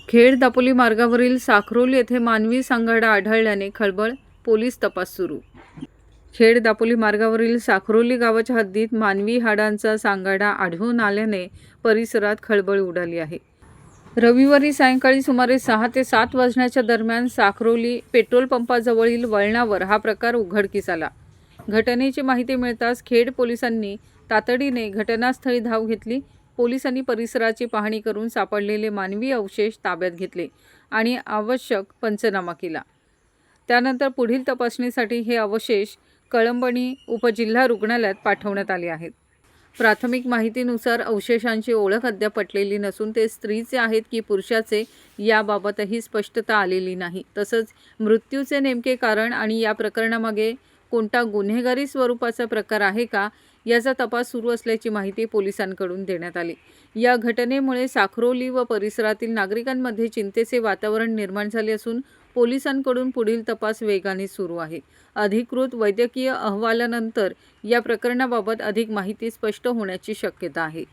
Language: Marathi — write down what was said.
खेड दापोली मार्गावरील साखरोली येथे मानवी सांगाडा आढळल्याने खळबळ, पोलीस तपास सुरू. खेड दापोली मार्गावरील साखरोली गावाच्या हद्दीत मानवी हाडांचा सांगाडा आढळून आल्याने परिसरात खळबळ उडाली आहे. रविवारी सायंकाळी सुमारे 6 ते 7 वाजण्याच्या दरम्यान साखरोली पेट्रोल पंपाजवळील वळणावर हा प्रकार उघडकीस आला. घटनेची माहिती मिळताच खेड पोलिसांनी तातडीने घटनास्थळी धाव घेतली. पोलिसांनी परिसराची पाहणी करून सापडलेले मानवी अवशेष ताब्यात घेतले आणि आवश्यक पंचनामा केला. त्यानंतर पुढील तपासणीसाठी हे अवशेष कळंबणी उपजिल्हा रुग्णालयात पाठवण्यात आले आहेत. प्राथमिक माहितीनुसार अवशेषांची ओळख अद्याप पटलेली नसून ते स्त्रीचे आहेत की पुरुषाचे याबाबतही स्पष्टता आलेली नाही. तसंच मृत्यूचे नेमके कारण आणि या प्रकरणामागे कोणता गुन्हेगारी स्वरूपाचा प्रकार आहे का याचा तपास सुरू असल्याची माहिती पोलिसांकडून देण्यात आली. या घटनेमुळे साखरोली व परिसरातील नागरिकांमध्ये चिंतेचे वातावरण निर्माण झाले असून पोलिसांकडून पुढील तपास वेगाने सुरू आहे. अधिकृत वैद्यकीय अहवालानंतर या प्रकरणाबाबत अधिक माहिती स्पष्ट होण्याची शक्यता आहे.